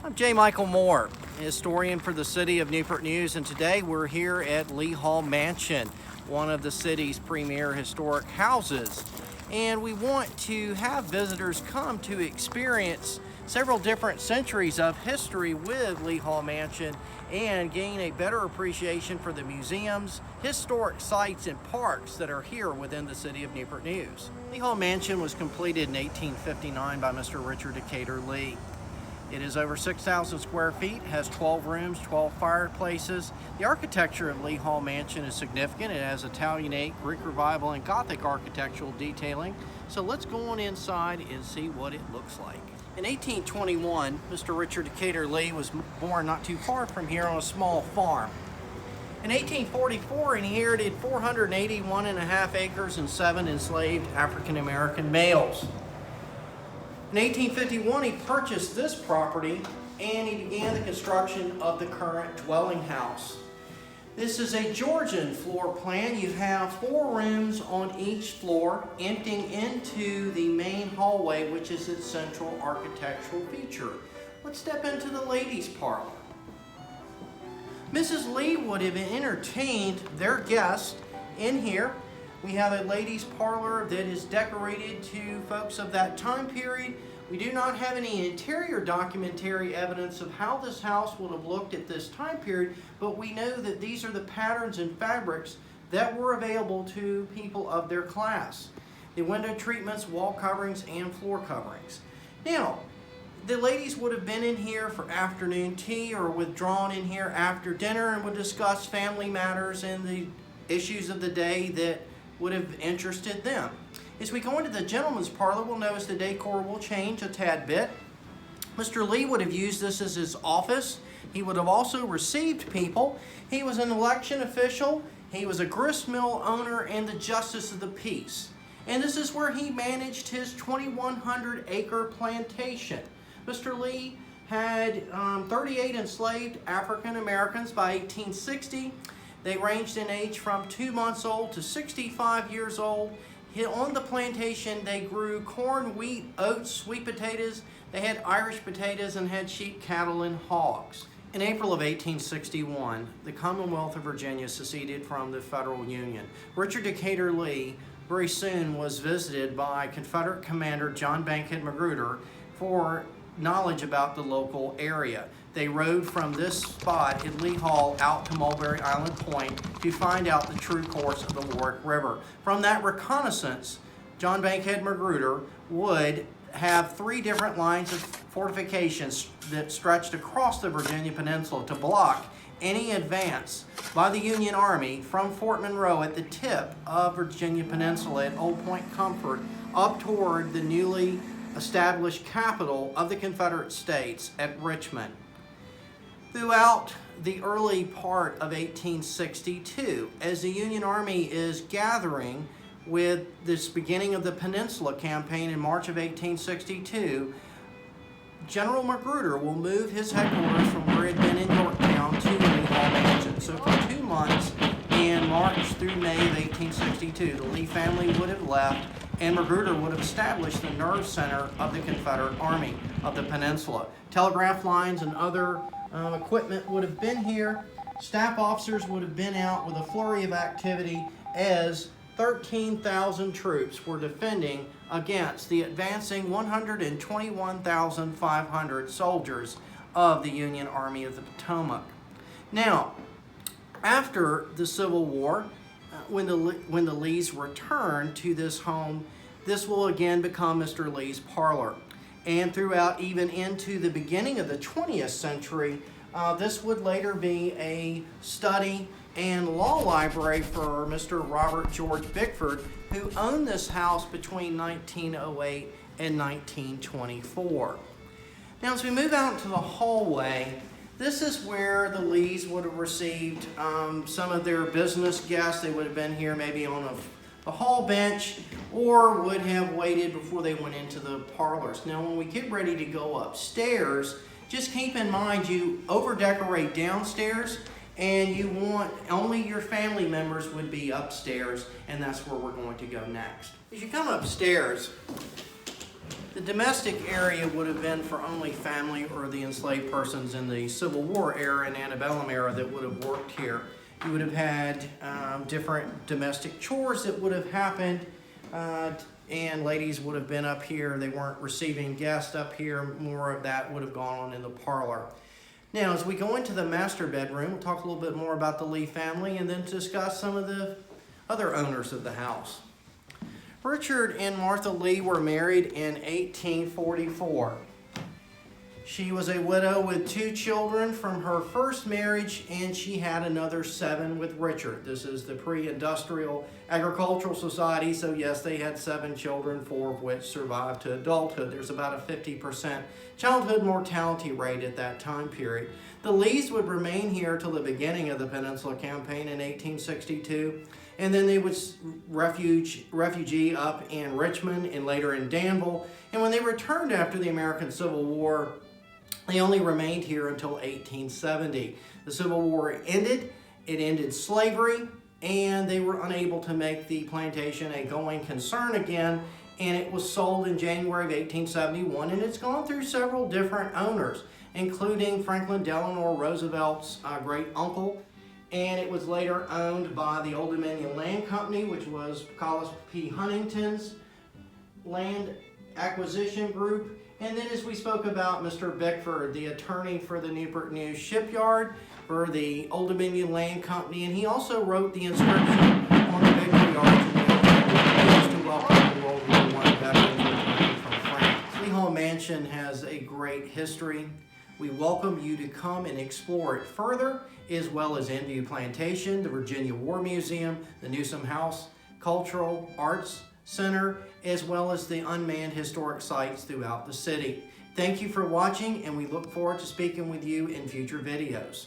I'm J. Michael Moore, historian for the City of Newport News, and today we're here at Lee Hall Mansion, one of the city's premier historic houses. And we want to have visitors come to experience several different centuries of history with Lee Hall Mansion and gain a better appreciation for the museums, historic sites, and parks that are here within the City of Newport News. Lee Hall Mansion was completed in 1859 by Mr. Richard Decatur Lee. It is over 6,000 square feet, has 12 rooms, 12 fireplaces. The architecture of Lee Hall Mansion is significant. It has Italianate, Greek Revival, and Gothic architectural detailing. So let's go on inside and see what it looks like. In 1821, Mr. Richard Decatur Lee was born not too far from here on a small farm. In 1844, he inherited 481.5 acres and 7 enslaved African American males. In 1851, he purchased this property and he began the construction of the current dwelling house. This is a Georgian floor plan. You have 4 rooms on each floor, emptying into the main hallway, which is its central architectural feature. Let's step into the ladies' parlor. Mrs. Lee would have entertained their guests in here. We have a ladies' parlor that is decorated to folks of that time period. We do not have any interior documentary evidence of how this house would have looked at this time period, but we know that these are the patterns and fabrics that were available to people of their class. The window treatments, wall coverings, and floor coverings. Now, the ladies would have been in here for afternoon tea or withdrawn in here after dinner and would discuss family matters and the issues of the day that would have interested them. As we go into the gentleman's parlor, we'll notice the decor will change a tad bit. Mr. Lee would have used this as his office. He would have also received people. He was an election official. He was a grist mill owner and the justice of the peace. And this is where he managed his 2,100-acre plantation. Mr. Lee had 38 enslaved African Americans by 1860. They ranged in age from 2 months old to 65 years old. On the plantation, they grew corn, wheat, oats, sweet potatoes. They had Irish potatoes and had sheep, cattle, and hogs. In April of 1861, the Commonwealth of Virginia seceded from the Federal Union. Richard Decatur Lee very soon was visited by Confederate Commander John Bankhead Magruder for knowledge about the local area. They rode from this spot at Lee Hall out to Mulberry Island Point to find out the true course of the Warwick River. From that reconnaissance, John Bankhead Magruder would have 3 different lines of fortifications that stretched across the Virginia Peninsula to block any advance by the Union Army from Fort Monroe at the tip of Virginia Peninsula at Old Point Comfort up toward the newly established capital of the Confederate States at Richmond. Throughout the early part of 1862, as the Union Army is gathering with this beginning of the Peninsula Campaign in March of 1862, General Magruder will move his headquarters from where it had been in Yorktown to Lee Hall Mansion. So for 2 months, in March through May of 1862, the Lee family would have left and Magruder would have established the nerve center of the Confederate Army of the Peninsula. Telegraph lines and other equipment would have been here. Staff officers would have been out with a flurry of activity as 13,000 troops were defending against the advancing 121,500 soldiers of the Union Army of the Potomac. Now, after the Civil War, when the Lees returned to this home, this will again become Mr. Lee's parlor. And throughout even into the beginning of the 20th century, this would later be a study and law library for Mr. Robert George Bickford, who owned this house between 1908 and 1924. Now, as we move out into the hallway, this is where the Lees would have received some of their business guests. They would have been here maybe on a hall bench or would have waited before they went into the parlors. Now, when we get ready to go upstairs, just keep in mind you over-decorate downstairs and you want only your family members would be upstairs, and that's where we're going to go next. As you come upstairs, The domestic area would have been for only family or the enslaved persons in the Civil War era and antebellum era that would have worked here. You would have had different domestic chores that would have happened, and ladies would have been up here. They weren't receiving guests up here. More of that would have gone on in the parlor. Now, as we go into the master bedroom, we'll talk a little bit more about the Lee family and then discuss some of the other owners of the house. Richard and Martha Lee were married in 1844. She was a widow with 2 children from her first marriage, and she had another 7 with Richard. This is the pre-industrial agricultural society, so yes, they had 7 children, 4 of which survived to adulthood. There's about a 50% childhood mortality rate at that time period. The Lees would remain here till the beginning of the Peninsula Campaign in 1862, and then they would refugee up in Richmond and later in Danville. And when they returned after the American Civil War, they only remained here until 1870. The Civil War ended, it ended slavery, and they were unable to make the plantation a going concern again, and it was sold in January of 1871, and it's gone through several different owners, including Franklin Delano Roosevelt's great uncle, and it was later owned by the Old Dominion Land Company, which was Collis P. Huntington's land acquisition group. And then, as we spoke about, Mr. Bickford, the attorney for the Newport News Shipyard for the Old Dominion Land Company, and he also wrote the inscription on the Victory Arch to welcome the World War I veterans returning from France. Lee Hall Mansion has a great history. We welcome you to come and explore it further, as well as Enview Plantation, the Virginia War Museum, the Newsom House Cultural Arts Center, as well as the unmanned historic sites throughout the city. Thank you for watching, and we look forward to speaking with you in future videos.